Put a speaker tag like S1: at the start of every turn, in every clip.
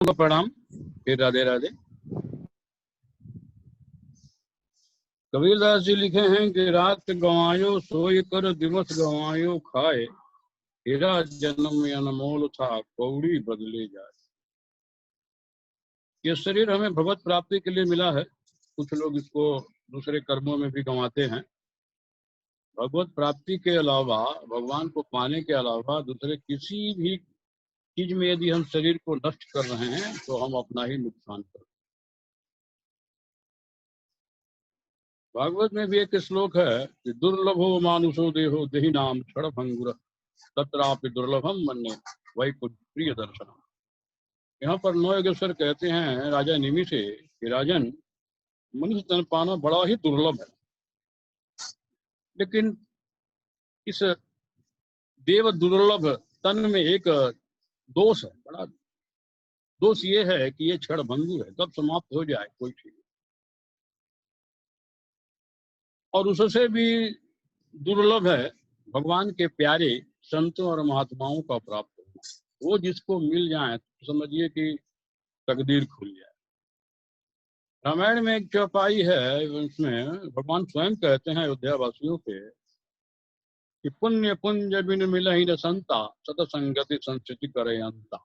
S1: को प्रणाम, फिर राधे राधे। कबीरदास जी लिखे हैं कि रात गंवायो सोई कर दिवस गंवायो खाए, हीरा जन्म में अनमोल था कौड़ी बदले जाए। ये शरीर हमें भगवत प्राप्ति के लिए मिला है। कुछ लोग इसको दूसरे कर्मों में भी गंवाते हैं। भगवत प्राप्ति के अलावा, भगवान को पाने के अलावा दूसरे किसी भी चीज में यदि हम शरीर को नष्ट कर रहे हैं तो हम अपना ही नुकसान कर रहे हैं। भागवत में भी एक श्लोक है कि दुर्लभो मानुषो देहो देहि नाम क्षण भंगुर तत्रापि दुर्लभम मन्ये वैकुंठ प्रिय दर्शन। यहाँ पर नौ योगेश्वर कहते हैं राजा निमि से कि राजन, मनुष्य तन पाना बड़ा ही दुर्लभ है, लेकिन इस देव दुर्लभ तन में एक दोष है। बड़ा दोष ये है कि ये क्षण भंगुर है, कब समाप्त हो जाए कोई ठीक। और उससे भी दुर्लभ है भगवान के प्यारे संतों और महात्माओं का प्राप्त होना। वो जिसको मिल जाए तो समझिए कि तकदीर खुल जाए। रामायण में एक चौपाई है, उसमें भगवान स्वयं कहते हैं अयोध्या वासियों के कि पुण्य पुंज बिन मिलहि न संता सतसंगति संस्कृति करे अंता।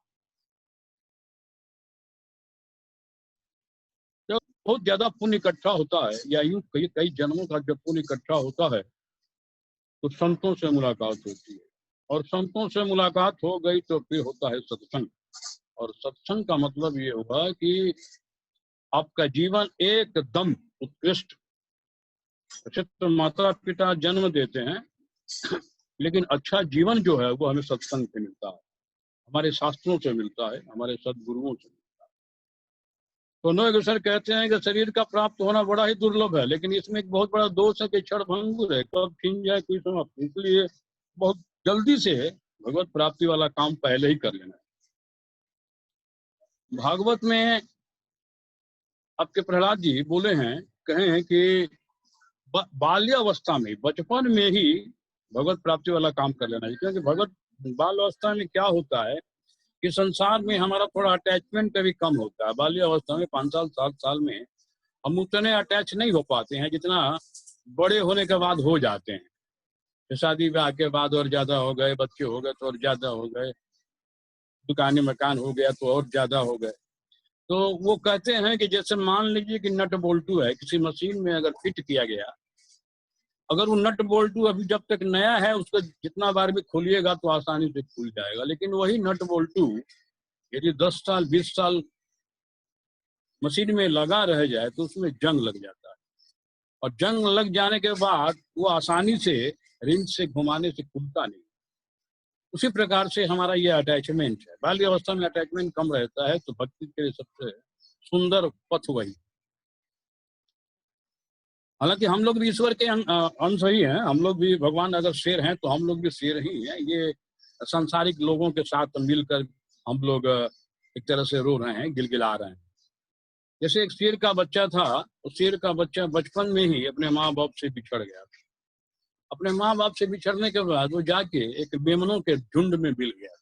S1: जब बहुत ज्यादा पुण्य इकट्ठा होता है या यूं कई जन्मों का जब पुण्य इकट्ठा होता है तो संतों से मुलाकात होती है, और संतों से मुलाकात हो गई तो फिर होता है सत्संग। और सत्संग का मतलब ये हुआ कि आपका जीवन एकदम उत्कृष्ट। तो माता पिता जन्म देते हैं, लेकिन अच्छा जीवन जो है वो हमें सत्संग से मिलता है, हमारे शास्त्रों से मिलता है, हमारे सदगुरुओं से मिलता है। तो नौ योगेश्वर कहते हैं कि शरीर का प्राप्त होना बड़ा ही दुर्लभ है, लेकिन इसमें एक बहुत बड़ा दोष है कि क्षण भंगुर है, कब छीन जाए कोई समाप्त। इसलिए बहुत जल्दी से भगवत प्राप्ति वाला काम पहले ही कर लेना है। भागवत में आपके प्रहलाद जी बोले हैं, कहे हैं कि बाल्यावस्था में, बचपन में ही भगवत प्राप्ति वाला काम कर लेना है। क्योंकि भगवत बाल अवस्था में क्या होता है कि संसार में हमारा थोड़ा अटैचमेंट कभी कम होता है। बाल्यावस्था में 5 साल 7 साल में हम उतने अटैच नहीं हो पाते हैं जितना बड़े होने के बाद हो जाते हैं। तो शादी ब्याह के बाद और ज्यादा हो गए, बच्चे हो गए तो और ज्यादा हो गए, दुकान मकान हो गया तो और ज्यादा हो गए। तो वो कहते हैं कि जैसे मान लीजिए कि नट बोल्टू है, किसी मशीन में अगर फिट किया गया, अगर वो नट बोल्टू अभी जब तक नया है उसको जितना बार भी खोलिएगा तो आसानी से खुल जाएगा। लेकिन वही नट बोल्टू यदि 10 साल 20 साल मशीन में लगा रह जाए तो उसमें जंग लग जाता है, और जंग लग जाने के बाद वो आसानी से रिंच से घुमाने से खुलता नहीं। उसी प्रकार से हमारा ये अटैचमेंट है। बाल्य अवस्था में अटैचमेंट कम रहता है, तो भक्ति के सबसे सुंदर पथ वही। हालांकि हम लोग भी ईश्वर के अंश ही हैं, हम लोग भी, भगवान अगर शेर हैं तो हम लोग भी शेर ही हैं। ये सांसारिक लोगों के साथ मिलकर हम लोग एक तरह से रो रहे हैं, गिलगिला रहे हैं। जैसे एक शेर का बच्चा था, उस शेर का बच्चा बचपन में ही अपने माँ बाप से बिछड़ गया। अपने माँ बाप से बिछड़ने के बाद वो जाके एक मेमनों के झुंड में मिल गया।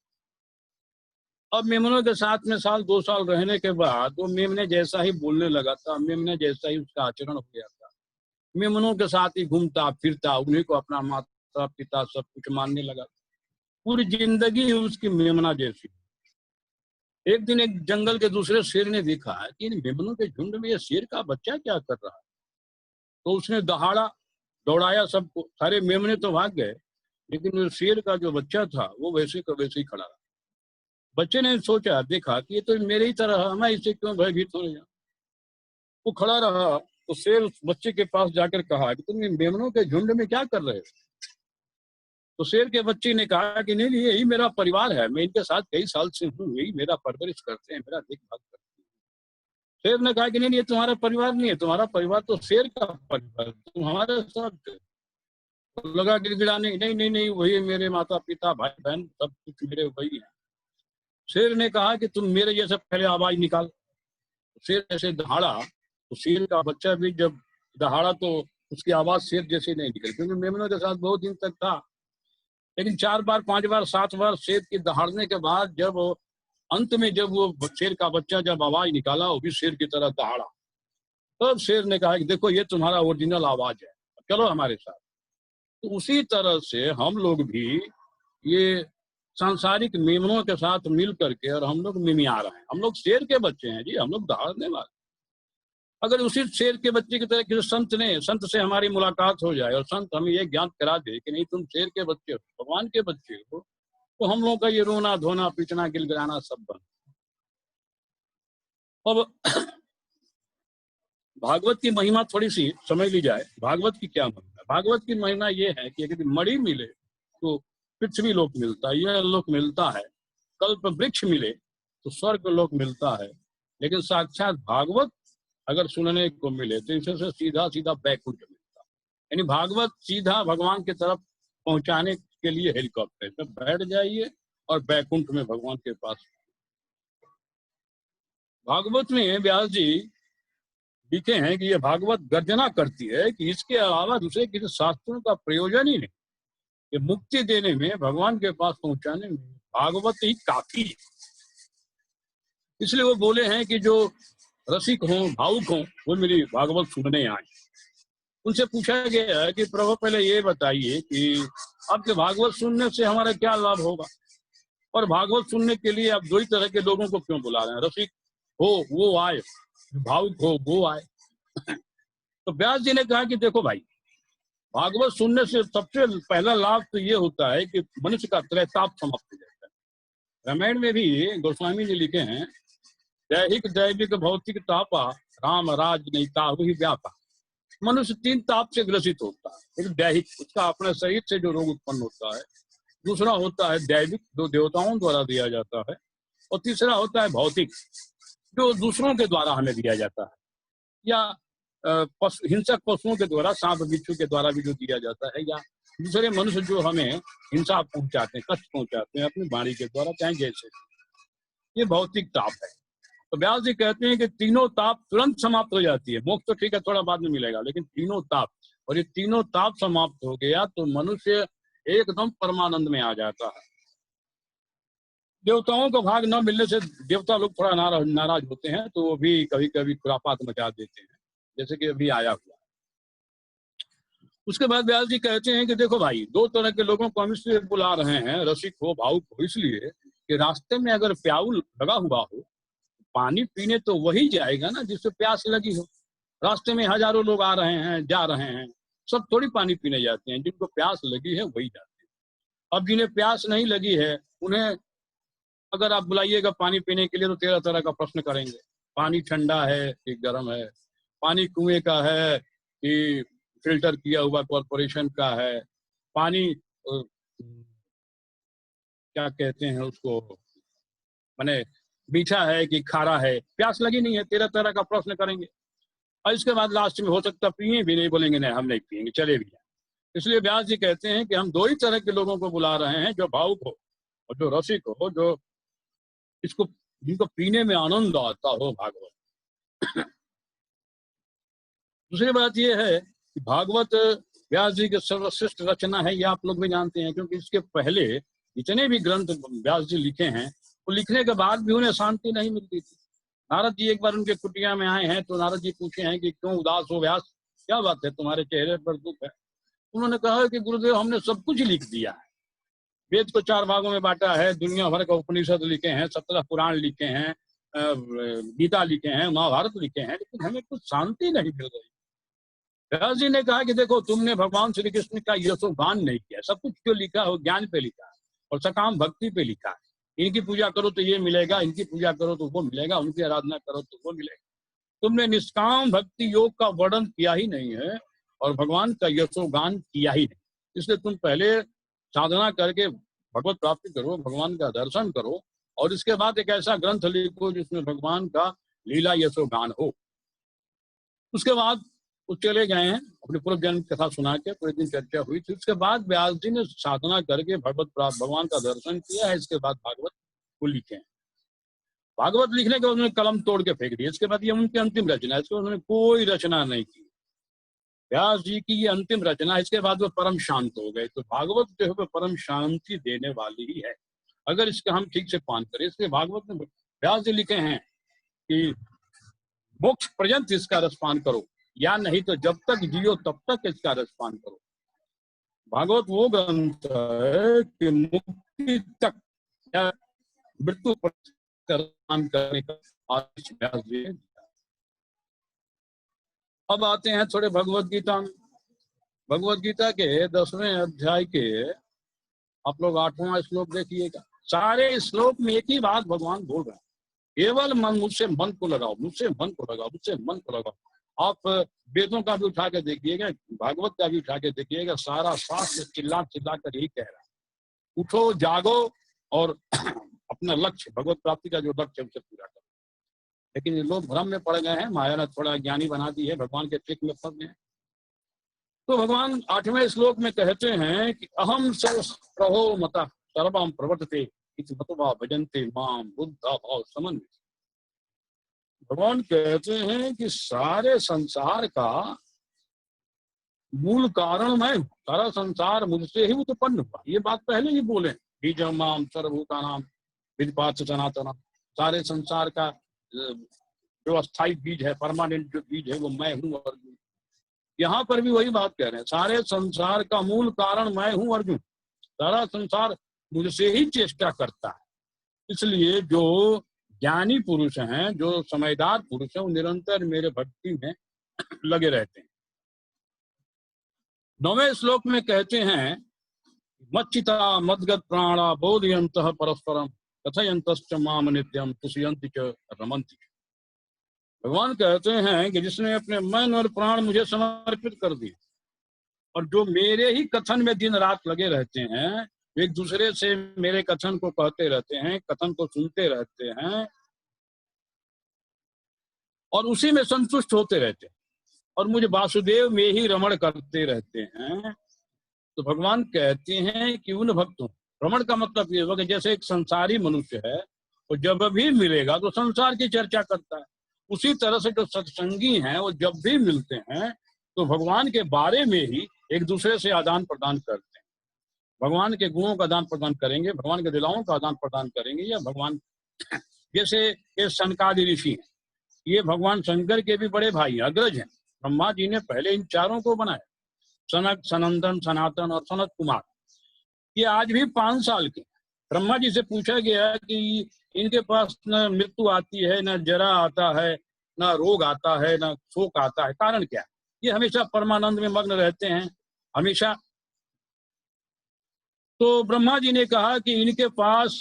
S1: अब मेमनों के साथ में 1-2 साल रहने के बाद वो मेमने जैसा ही बोलने लगा था, मेमने जैसा ही उसका आचरण हो गया था। मेमनों के साथ ही घूमता फिरता, उन्हीं को अपना माता पिता सब कुछ मानने लगा। पूरी जिंदगी उसकी मेमना जैसी। एक दिन एक जंगल के दूसरे शेर ने देखा कि इन मेमनों के झुंड में ये शेर का बच्चा क्या कर रहा है। तो उसने दहाड़ा, दौड़ाया सबको। सारे मेमने तो भाग गए, लेकिन शेर का जो बच्चा था वो वैसे का वैसे ही खड़ा रहा। बच्चे ने सोचा, देखा कि ये तो मेरे ही तरह है, मैं इससे क्यों भयभीत हो गया। वो खड़ा रहा तो शेर उस बच्चे के पास जाकर कहा कि तुम इन मेमनों के झुंड में क्या कर रहे हो। तो शेर के बच्चे ने कहा कि नहीं, यही मेरा परिवार है, मैं इनके साथ कई साल से हूँ, यही मेरा परवरिश करते हैं, मेरा देखभाल करते हैं। शेर ने कहा कि नहीं, ये तुम्हारा परिवार नहीं है, तुम्हारा परिवार तो शेर का परिवार, तुम हमारे साथ। तो लगा गिड़गिड़ाने, नहीं नहीं नहीं, वही मेरे माता पिता भाई बहन सब कुछ मेरे वही है। शेर ने कहा कि तुम मेरे जैसे पहले आवाज निकाल। शेर ऐसे दहाड़ा, तो शेर का बच्चा भी जब दहाड़ा तो उसकी आवाज शेर जैसे नहीं निकली, क्योंकि मेमनों के साथ बहुत दिन तक था। लेकिन 4 बार 5 बार 7 बार शेर की दहाड़ने के बाद जब अंत में जब वो शेर का बच्चा जब आवाज निकाला, वो भी शेर की तरह दहाड़ा, तब शेर ने कहा कि देखो ये तुम्हारा ओरिजिनल आवाज है, चलो हमारे साथ। तो उसी तरह से हम लोग भी ये सांसारिक मेमनों के साथ मिल करके और हम लोग मिमिया रहे हैं। हम लोग शेर के बच्चे हैं जी, हम लोग दहाड़ने वाले। अगर उसी शेर के बच्चे की तरह किसी संत से हमारी मुलाकात हो जाए और संत हमें ये ज्ञान करा दे कि नहीं तुम शेर के बच्चे हो, भगवान के बच्चे हो, तो हम लोग का ये रोना धोना पीटना गिलगिलाना सब बंद। अब भागवत की महिमा थोड़ी सी समझ ली जाए। भागवत की क्या महिमा? भागवत की महिमा ये है कि यदि मणि मिले तो पृथ्वी लोक मिलता है, यह लोक मिलता है। कल्प वृक्ष मिले तो स्वर्ग लोक मिलता है। लेकिन साक्षात भागवत अगर सुनने को मिले तो इससे सीधा सीधा बैकुंठ मिलता है। यानी भागवत सीधा भगवान की तरफ पहुंचाने के लिए हेलीकॉप्टर में बैठ जाइए और बैकुंठ में भगवान के पास। भागवत में व्यास जी लिखे हैं कि यह भागवत गर्जना करती है कि इसके अलावा दूसरे किसी शास्त्रों का प्रयोजन ही नहीं। ये मुक्ति देने में, भगवान के पास पहुंचाने में भागवत ही काफी है। इसलिए वो बोले हैं कि जो रसिक हों, भावुक हों, वो मेरी भागवत सुनने आए। उनसे पूछा गया है कि प्रभु पहले ये बताइए कि आपके भागवत सुनने से हमारा क्या लाभ होगा, और भागवत सुनने के लिए आप दो ही तरह के लोगों को क्यों बुला रहे हैं? रसिक हो वो आए, भावुक हो वो आए। तो व्यास जी ने कहा कि देखो भाई, भागवत सुनने से सबसे पहला लाभ तो ये होता है कि मनुष्य का त्रैताप समाप्त हो जाता है। रामायण में भी गोस्वामी जी लिखे हैं, दैहिक दैविक भौतिक तापा राम राज नहीं ताहु ही व्यापा। मनुष्य 3 ताप से ग्रसित होता है। एक दैहिक, उसका अपने शरीर से जो रोग उत्पन्न होता है। दूसरा होता है दैविक, जो देवताओं द्वारा दिया जाता है। और तीसरा होता है भौतिक, जो दूसरों के द्वारा हमें दिया जाता है, या हिंसक पशुओं के द्वारा, सांप बिच्छू के द्वारा भी जो दिया जाता है, या दूसरे मनुष्य जो हमें हिंसा पहुंचाते हैं, कष्ट पहुंचाते हैं अपनी वाणी के द्वारा, चाहे जैसे। ये भौतिक ताप है। तो व्यास जी कहते हैं कि तीनों ताप तुरंत समाप्त हो जाती है। मोक्ष तो ठीक है, थोड़ा बाद में मिलेगा, लेकिन तीनों ताप, और ये तीनों ताप समाप्त हो गया तो मनुष्य एकदम परमानंद में आ जाता है। देवताओं का भाग न मिलने से देवता लोग थोड़ा नाराज होते हैं, तो वो भी कभी कभी खुरापात मचा देते हैं, जैसे कि अभी आया हुआ। उसके बाद व्यास जी कहते हैं कि देखो भाई, 2 तरह के लोगों को हम इसलिए बुला रहे हैं, रसिक हो भावुक हो, इसलिए कि रास्ते में अगर प्याऊ लगा हुआ हो, पानी पीने तो वही जाएगा ना जिससे प्यास लगी हो। रास्ते में हजारों लोग आ रहे हैं, जा रहे हैं, सब थोड़ी पानी पीने जाते हैं। जिनको प्यास लगी है वही जाते हैं। अब जिन्हें प्यास नहीं लगी है, उन्हें अगर आप बुलाइएगा पानी पीने के लिए तो 13 तरह का प्रश्न करेंगे। पानी ठंडा है कि गर्म है, पानी कुएं का है कि फिल्टर किया हुआ कॉर्पोरेशन का है, पानी क्या कहते हैं उसको, माने मीठा है कि खारा है, प्यास लगी नहीं है, 13 तरह का प्रश्न करेंगे। और इसके बाद लास्ट में हो सकता पिए भी नहीं, बोलेंगे नहीं हम नहीं पिएंगे, चले भी जाए। इसलिए व्यास जी कहते हैं कि हम 2 ही तरह के लोगों को बुला रहे हैं, जो भावुक हो और जो रसिक हो, जो इसको, जिनको पीने में आनंद आता हो भागवत। दूसरी बात यह है कि भागवत व्यास जी की सर्वश्रेष्ठ रचना है, ये आप लोग भी जानते हैं, क्योंकि इसके पहले जितने भी ग्रंथ व्यास जी लिखे हैं, वो लिखने के बाद भी उन्हें शांति नहीं मिलती थी। नारद जी एक बार उनके कुटिया में आए हैं, तो नारद जी पूछे हैं कि क्यों उदास हो व्यास, क्या बात है, तुम्हारे चेहरे पर दुख है? उन्होंने कहा कि गुरुदेव हमने सब कुछ लिख दिया है, वेद को 4 भागों में बांटा है, दुनिया भर का उपनिषद लिखे हैं, 17 पुराण लिखे हैं, गीता लिखे हैं, महाभारत लिखे हैं, लेकिन हमें कुछ शांति नहीं मिल रही। व्यास जी ने कहा कि देखो, तुमने भगवान श्री कृष्ण का यशोगान नहीं किया। सब कुछ जो लिखा है ज्ञान पे लिखा है और सकाम भक्ति पे लिखा है। इनकी पूजा करो तो ये मिलेगा, इनकी पूजा करो तो वो मिलेगा, उनकी आराधना करो तो वो मिलेगा। तुमने निष्काम भक्ति योग का वर्णन किया ही नहीं है और भगवान का यशोगान किया ही नहीं। इसलिए तुम पहले साधना करके भगवत प्राप्ति करो, भगवान का दर्शन करो, और इसके बाद एक ऐसा ग्रंथ लिखो जिसमें भगवान का लीला यशोगान हो। उसके बाद वो चले गए हैं, अपने पूर्व जन्म कथा सुना के पूरे दिन चर्चा हुई थी। उसके बाद व्यास जी ने साधना करके भगवान का दर्शन किया है। इसके बाद भागवत को लिखे हैं। भागवत लिखने के बाद उन्होंने कलम तोड़ के फेंक दिया। इसके बाद ये उनकी अंतिम रचना है, इसके बाद उन्होंने कोई रचना नहीं की। व्यास जी की ये अंतिम रचना, इसके बाद वो परम शांत हो गए। तो भागवत जो है वो परम शांति देने वाली ही है। अगर इसका हम ठीक से पान करें। इसलिए भागवत में व्यास जी लिखे हैं कि मोक्ष पर्यंत इसका रसपान करो, या नहीं तो जब तक जियो तब तक इसका रसपान करो। भागवत वो ग्रंथ है कि मुक्ति तक या मृत्यु पर रसपान करने का आदेश व्यास जी ने दिया। अब आते हैं थोड़े भगवत गीता में। भगवत गीता के 10वें अध्याय के आप लोग 8वां श्लोक देखिएगा। सारे श्लोक में एक ही बात भगवान बोल रहे हैं, केवल मन, मुझसे मन को लगाओ, मुझसे मन को लगाओ, मुझसे मन को लगाओ। आप वेदों का भी उठा के देखिएगा, भागवत का भी उठा के देखिएगा, सारा शास्त्र चिल्ला चिल्ला कर यही कह रहा है, उठो जागो और अपना लक्ष्य, भगवत प्राप्ति का जो लक्ष्य है उसे पूरा करो। लेकिन ये लोग भ्रम में पड़ गए हैं, माया ने थोड़ा ज्ञानी बना दी है, भगवान के ट्रिक में फंस गए हैं। तो भगवान 8वें श्लोक में कहते हैं कि अहम सर्वो मता सर्वम प्रवर्तते इति मतवा भजन्ते माम बुद्धा भाव समन्वित। भगवान कहते हैं कि सारे संसार का मूल कारण मैं हूं, सारा संसार मुझसे ही उत्पन्न हुआ। ये बात पहले ही बोले, बीजम माम सर्वभूतानाम विद्पात सनातनम। सारे संसार का जो अस्थायी बीज है, परमानेंट जो बीज है, वो मैं हूं अर्जुन। यहाँ पर भी वही बात कह रहे हैं, सारे संसार का मूल कारण मैं हूं अर्जुन। सारा संसार मुझसे ही चेष्टा करता है। इसलिए जो ज्ञानी पुरुष हैं, जो समझदार पुरुष हैं, वो निरंतर मेरे भक्ति में लगे रहते हैं। 9वें श्लोक में कहते हैं मच्चिता मद्गत प्राणा बोधयन्तः परस्परम कथयन्तश्च माम नित्यम तुष्यन्ति च रमन्ति। भगवान कहते हैं कि जिसने अपने मन और प्राण मुझे समर्पित कर दिए और जो मेरे ही कथन में दिन रात लगे रहते हैं, एक दूसरे से मेरे कथन को कहते रहते हैं, कथन को सुनते रहते हैं और उसी में संतुष्ट होते रहते हैं और मुझे वासुदेव में ही रमण करते रहते हैं, तो भगवान कहते हैं कि उन भक्तों, रमण का मतलब ये होगा कि जैसे एक संसारी मनुष्य है, वो जब भी मिलेगा तो संसार की चर्चा करता है, उसी तरह से जो सत्संगी हैं वो जब भी मिलते हैं तो भगवान के बारे में ही एक दूसरे से आदान प्रदान करते हैं। भगवान के गुणों का आदान प्रदान करेंगे, भगवान के लीलाओं का आदान प्रदान करेंगे, या भगवान जैसे ये सनकादि ऋषि हैं, ये भगवान शंकर के भी बड़े भाई अग्रज हैं। ब्रह्मा जी ने पहले इन चारों को बनाया, सनक, सनंदन, सनातन और सनत कुमार। ये आज भी 5 साल के। ब्रह्मा जी से पूछा गया कि इनके पास न मृत्यु आती है, न जरा आता है, न रोग आता है, न शोक आता है, कारण क्या? ये हमेशा परमानंद में मग्न रहते हैं हमेशा। तो ब्रह्मा जी ने कहा कि इनके पास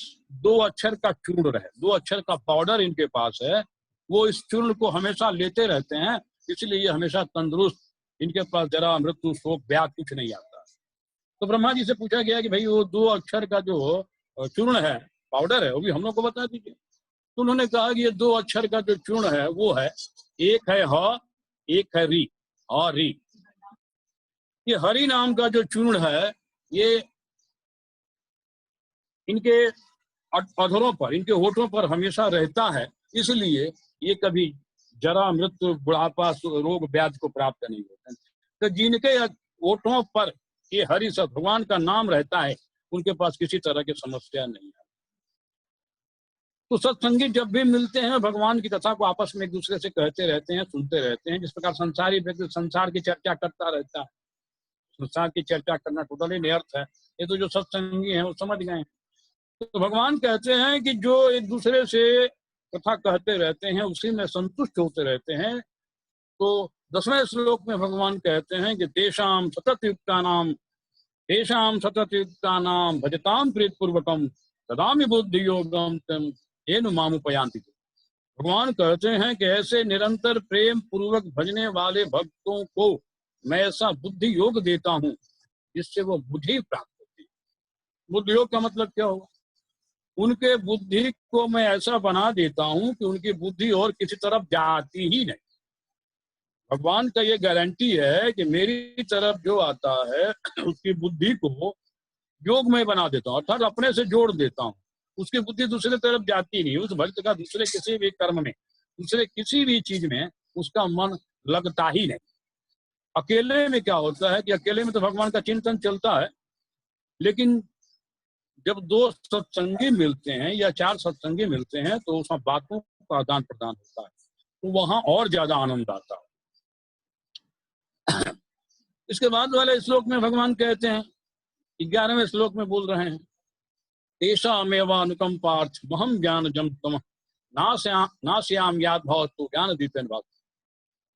S1: 2 अक्षर का चूर्ण है, 2 अक्षर का पाउडर इनके पास है, वो इस चूर्ण को हमेशा लेते रहते हैं, इसलिए ये हमेशा तंदुरुस्त, इनके पास जरा मृत्यु शोक व्याध कुछ नहीं आता। तो ब्रह्मा जी से पूछा गया कि भाई वो 2 अक्षर का जो चूर्ण है, पाउडर है, वो भी हम लोग को बता दीजिए। तो उन्होंने कहा कि ये 2 अक्षर का जो चूर्ण है वो है, एक है ह, एक है री, ह री। ये हरि नाम का जो चूर्ण है, ये इनके अधरों पर, इनके होठों पर हमेशा रहता है, इसलिए ये कभी जरा मृत्यु बुढ़ापा रोग व्याधि को प्राप्त नहीं होते। तो जिनके होठों पर ये हरि सब भगवान का नाम रहता है, उनके पास किसी तरह की समस्या नहीं है। तो सत्संगी जब भी मिलते हैं भगवान की कथा को आपस में एक दूसरे से कहते रहते हैं, सुनते रहते हैं। जिस प्रकार संसारी व्यक्ति संसार की चर्चा करता रहता है, संसार की चर्चा करना टोटली निरर्थ है। ये तो जो सत्संगी हैं वो समझ गए हैं। तो भगवान कहते हैं कि जो एक दूसरे से कथा कहते रहते हैं, उसी में संतुष्ट होते रहते हैं। तो 10वें श्लोक में भगवान कहते हैं कि तेषाम सतत युक्तानाम भजताम प्रीत पूर्वकम तदामि बुद्धि योगम तम येन मामुपयांति। भगवान कहते हैं कि ऐसे निरंतर प्रेम पूर्वक भजने वाले भक्तों को मैं ऐसा बुद्धि योग देता हूं जिससे वो बुद्धि प्राप्त होती है। बुद्धि योग का मतलब क्या होगा? उनके बुद्धि को मैं ऐसा बना देता हूं कि उनकी बुद्धि और किसी तरफ जाती ही नहीं। भगवान का ये गारंटी है कि मेरी तरफ जो आता है उसकी बुद्धि को योग में बना देता हूं, अर्थात अपने से जोड़ देता हूं। उसकी बुद्धि दूसरे तरफ जाती नहीं। उस भक्त का दूसरे किसी भी कर्म में, दूसरे किसी भी चीज में उसका मन लगता ही नहीं। अकेले में क्या होता है कि अकेले में तो भगवान का चिंतन चलता है, लेकिन जब दो सत्संगी मिलते हैं या चार सत्संगी मिलते हैं तो उसमें बातों का आदान प्रदान होता है, तो वहां और ज्यादा आनंद आता है। इसके बाद वाले श्लोक में भगवान कहते हैं, 11वें श्लोक में बोल रहे हैं, ऐसा मेवानुकम पार्थ महम ज्ञान जम तम नाश्याम याद भाव तो ज्ञान दीपेन भाव।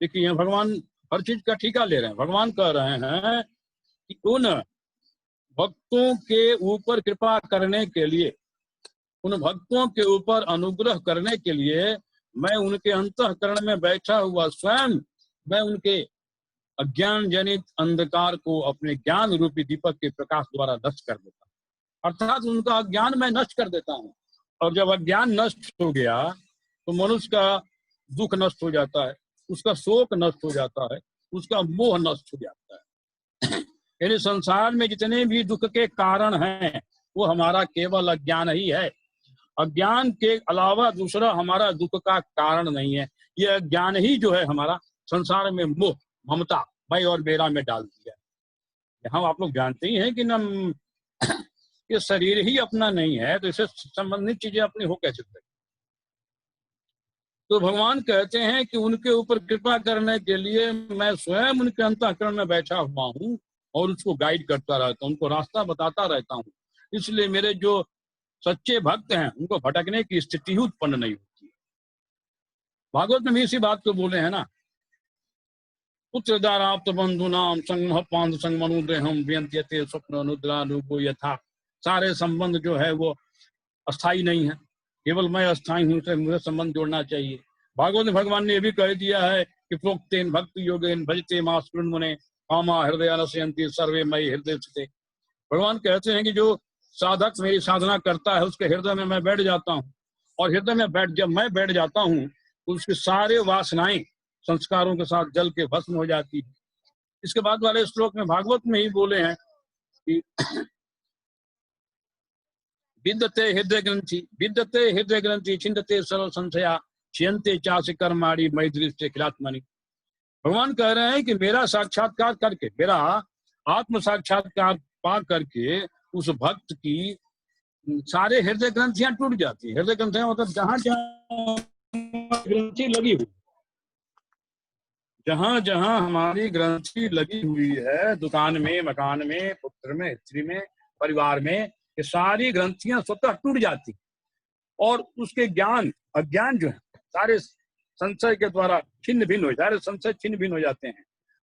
S1: देखिए भगवान हर चीज का ठीका ले रहे हैं। भगवान कह रहे हैं कि उन भक्तों के ऊपर कृपा करने के लिए, उन भक्तों के ऊपर अनुग्रह करने के लिए मैं उनके अंतःकरण में बैठा हुआ स्वयं मैं उनके अज्ञान जनित अंधकार को अपने ज्ञान रूपी दीपक के प्रकाश द्वारा नष्ट कर देता हूँ। अर्थात उनका अज्ञान मैं नष्ट कर देता हूँ। और जब अज्ञान नष्ट हो गया तो मनुष्य का दुख नष्ट हो जाता है, उसका शोक नष्ट हो जाता है, उसका मोह नष्ट हो जाता है। यानी संसार में जितने भी दुख के कारण हैं वो हमारा केवल अज्ञान ही है। अज्ञान के अलावा दूसरा हमारा दुख का कारण नहीं है। ये अज्ञान ही जो है हमारा संसार में मोह ममता मैं और मेरा में डाल दिया। यहाँ आप लोग जानते ही हैं कि न ये शरीर ही अपना नहीं है, तो इससे संबंधित चीजें अपनी हो कैसे सकती। तो भगवान कहते हैं कि उनके ऊपर कृपा करने के लिए मैं स्वयं उनके अंतःकरण में बैठा हुआ हूँ और उसको गाइड करता रहता हूँ, उनको रास्ता बताता रहता हूँ। इसलिए मेरे जो सच्चे भक्त हैं उनको भटकने की स्थिति ही उत्पन्न नहीं होती। भागवत में भी इसी बात को बोले हैं ना, पुत्र दाराप्त बंधु नाम संग पांध संग मनुद्रहम व्यंत्यते स्वप्न अनुद्रानुगो यथा। सारे संबंध जो है वो अस्थाई नहीं है, केवल मैं अस्थाई हूँ, से मुझे संबंध जोड़ना चाहिए। भागवत में भगवान ने ये भी कह दिया है कि प्रोक्तेन भक्ति योगेन भजते मास्कृन मुने कामा हृदय नशयन्ति सर्वे मयि हृदय स्थिते। भगवान कहते हैं कि जो साधक मेरी साधना करता है उसके हृदय में मैं बैठ जाता हूँ, और हृदय में जब मैं बैठ जाता हूँ तो उसके सारे वासनाएं संस्कारों के साथ जल के भस्म हो जाती है। इसके बाद वाले श्लोक में भागवत में ही बोले हैं कि विद्यते हृदय ग्रंथि छिंदते सर्व संशया छियंते चास्य कर्माणि मयि दृष्टि खिलात्मनि। भगवान कह रहे हैं कि मेरा साक्षात्कार करके, मेरा आत्म साक्षात्कार पा करके उस भक्त की सारे हृदय ग्रंथियां टूट जाती है। हृदय ग्रंथियां मतलब जहां जहां ग्रंथि लगी हुई, जहां जहां हमारी ग्रंथि लगी हुई है, दुकान में, मकान में, पुत्र में, स्त्री में, परिवार में, ये सारी ग्रंथियां स्वतः टूट जाती और उसके ज्ञान अज्ञान जो है सारे संशय के द्वारा छिन्न भिन्न हो, सारे संशय छिन्न भिन्न हो जाते हैं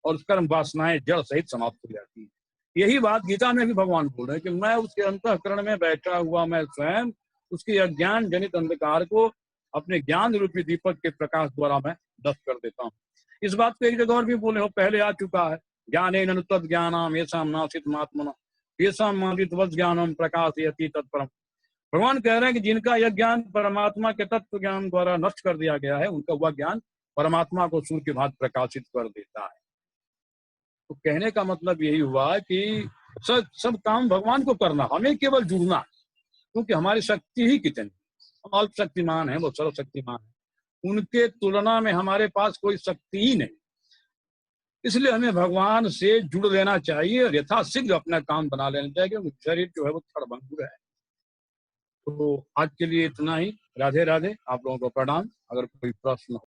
S1: और कर्म वासनाएं जड़ सहित समाप्त हो जाती है। यही बात गीता में भी भगवान बोल रहे हैं कि मैं उसके अंतःकरण में बैठा हुआ मैं स्वयं उसकी अज्ञान जनित अंधकार को अपने ज्ञान रूपी दीपक के प्रकाश द्वारा मैं नष्ट कर देता हूँ। इस बात को एक जगह और भी बोले हो, पहले आ चुका है, ज्ञानेन तद ज्ञानम येषाम नासित महात्मना येषाम मादितवत् ज्ञानम प्रकाशयति तत्परम। भगवान कह रहे हैं कि जिनका यह ज्ञान परमात्मा के तत्व ज्ञान द्वारा नष्ट कर दिया गया है, उनका वह ज्ञान परमात्मा को सूर्य की भांति प्रकाशित कर देता है। तो कहने का मतलब यही हुआ कि सब काम भगवान को करना, हमें केवल जुड़ना, क्योंकि हमारी शक्ति ही कितनी, हम अल्प शक्तिमान है, वो सर्वशक्तिमान है, उनके तुलना में हमारे पास कोई शक्ति ही नहीं। इसलिए हमें भगवान से जुड़ लेना चाहिए और यथाशीघ्र अपना काम बना लेना चाहिए, क्योंकि शरीर जो है वो क्षणभंगुर है। तो आज के लिए इतना ही। राधे राधे, आप लोगों को प्रणाम। अगर कोई प्रश्न हो